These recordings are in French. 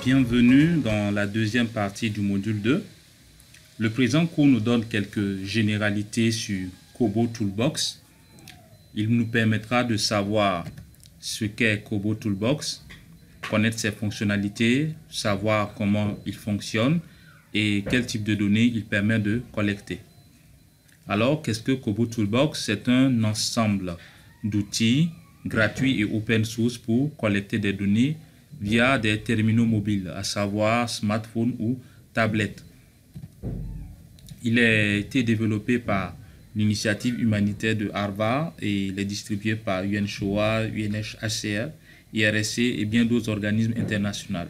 Bienvenue dans la deuxième partie du module 2. Le présent cours nous donne quelques généralités sur Kobo Toolbox. Il nous permettra de savoir ce qu'est Kobo Toolbox, connaître ses fonctionnalités, savoir comment il fonctionne et quel type de données il permet de collecter. Alors, qu'est-ce que Kobo Toolbox? C'est un ensemble d'outils gratuits et open source pour collecter des données via des terminaux mobiles, à savoir smartphone ou tablette. Il a été développé par l'initiative humanitaire de Harvard et il est distribué par UNCHOA, UNHCR, IRC et bien d'autres organismes internationaux.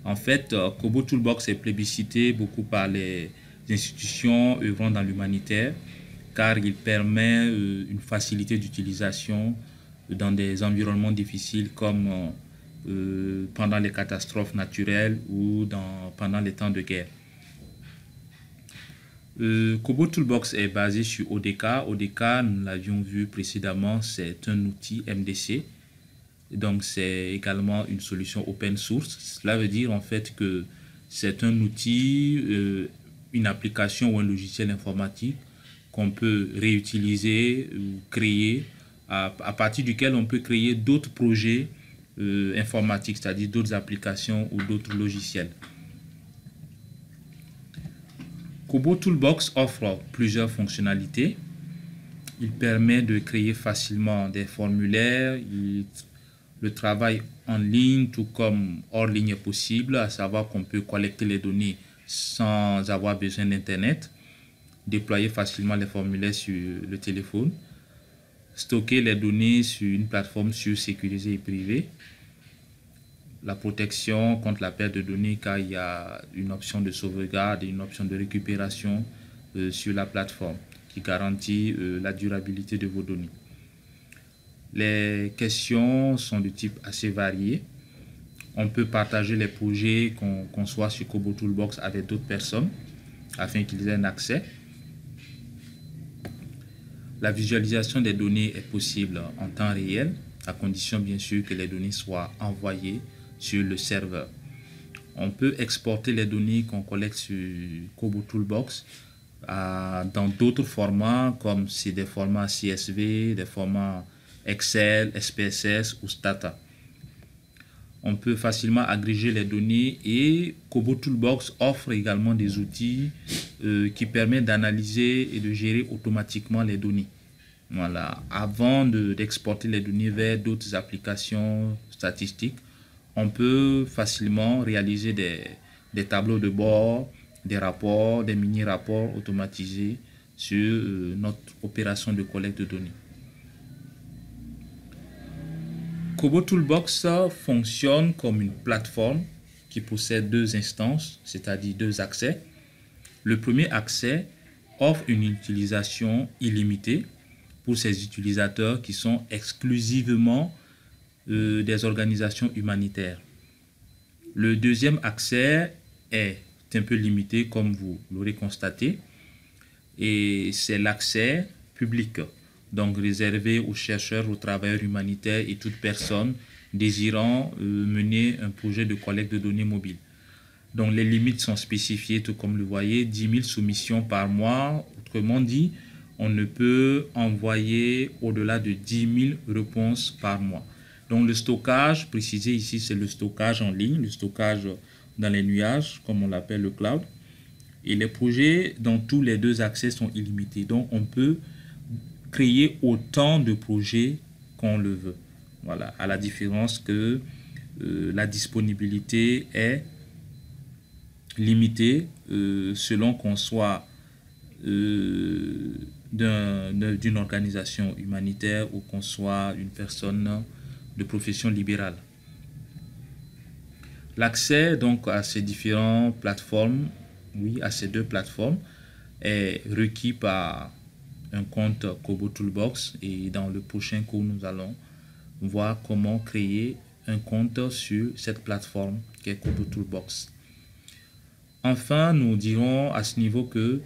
En fait, Kobo Toolbox est plébiscité beaucoup par les institutions œuvrant dans l'humanitaire car il permet une facilité d'utilisation dans des environnements difficiles comme pendant les catastrophes naturelles ou pendant les temps de guerre. Kobo Toolbox est basé sur ODK. ODK, nous l'avions vu précédemment, c'est un outil MDC. Donc, c'est également une solution open source. Cela veut dire en fait que c'est un outil, une application ou un logiciel informatique qu'on peut réutiliser ou créer, à partir duquel on peut créer d'autres projets informatiques, c'est-à-dire d'autres applications ou d'autres logiciels. Kobo Toolbox offre plusieurs fonctionnalités. Il permet de créer facilement des formulaires. Le travail en ligne, tout comme hors ligne, est possible, à savoir qu'on peut collecter les données sans avoir besoin d'Internet, déployer facilement les formulaires sur le téléphone, stocker les données sur une plateforme sûre, sécurisée et privée, la protection contre la perte de données car il y a une option de sauvegarde et une option de récupération sur la plateforme qui garantit la durabilité de vos données. Les questions sont de type assez varié. On peut partager les projets qu'on conçoit sur Kobo Toolbox avec d'autres personnes afin qu'ils aient un accès. La visualisation des données est possible en temps réel, à condition bien sûr que les données soient envoyées sur le serveur. On peut exporter les données qu'on collecte sur Kobo Toolbox dans d'autres formats, comme c'est des formats CSV, des formats Excel, SPSS ou Stata. On peut facilement agréger les données et Kobo Toolbox offre également des outils qui permettent d'analyser et de gérer automatiquement les données. Voilà. Avant d'exporter les données vers d'autres applications statistiques, on peut facilement réaliser des tableaux de bord, des rapports, des mini-rapports automatisés sur notre opération de collecte de données. Kobo Toolbox fonctionne comme une plateforme qui possède deux instances, c'est-à-dire deux accès. Le premier accès offre une utilisation illimitée pour ces utilisateurs qui sont exclusivement des organisations humanitaires. Le deuxième accès est un peu limité, comme vous l'aurez constaté, et c'est l'accès public, donc réservé aux chercheurs, aux travailleurs humanitaires et toute personne désirant mener un projet de collecte de données mobile. Donc les limites sont spécifiées, tout comme le voyez, 10 000 soumissions par mois. Autrement dit, on ne peut envoyer au-delà de 10 000 réponses par mois. Donc le stockage, précisé ici, c'est le stockage en ligne, le stockage dans les nuages, comme on l'appelle le cloud. Et les projets dans tous les deux accès sont illimités. Donc on peut créer autant de projets qu'on le veut. Voilà, à la différence que la disponibilité est limitée selon qu'on soit d'une organisation humanitaire ou qu'on soit une personne de profession libérale. L'accès donc à ces différentes plateformes, oui, à ces deux plateformes, est requis par un compte Kobo Toolbox et dans le prochain cours, nous allons voir comment créer un compte sur cette plateforme qui est Kobo Toolbox. Enfin, nous dirons à ce niveau que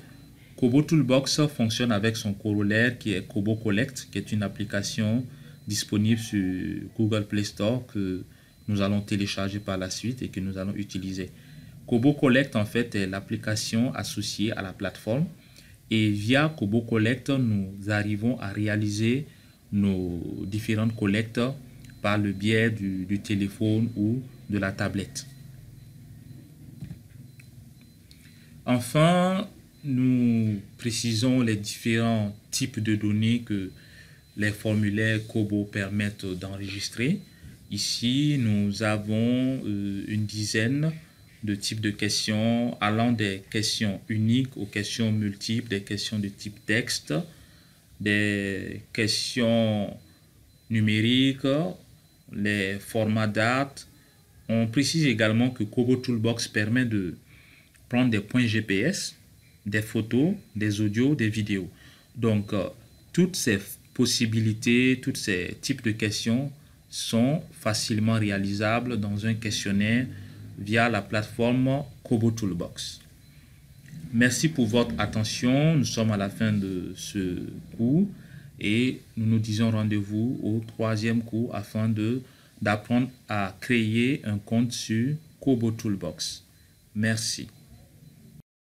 Kobo Toolbox fonctionne avec son corollaire qui est Kobo Collect, qui est une application disponible sur Google Play Store que nous allons télécharger par la suite et que nous allons utiliser. Kobo Collect, en fait, est l'application associée à la plateforme. Et via Kobo Collect, nous arrivons à réaliser nos différentes collectes par le biais du téléphone ou de la tablette. Enfin, nous précisons les différents types de données que les formulaires Kobo permettent d'enregistrer. Ici, nous avons une dizaine de types de questions allant des questions uniques aux questions multiples, des questions de type texte, des questions numériques, les formats dates. On précise également que Kobo Toolbox permet de prendre des points GPS, des photos, des audios, des vidéos. Donc, toutes ces possibilités, tous ces types de questions sont facilement réalisables dans un questionnaire via la plateforme Kobo Toolbox. Merci pour votre attention. Nous sommes à la fin de ce cours et nous nous disons rendez-vous au troisième cours afin d'apprendre à créer un compte sur Kobo Toolbox. Merci.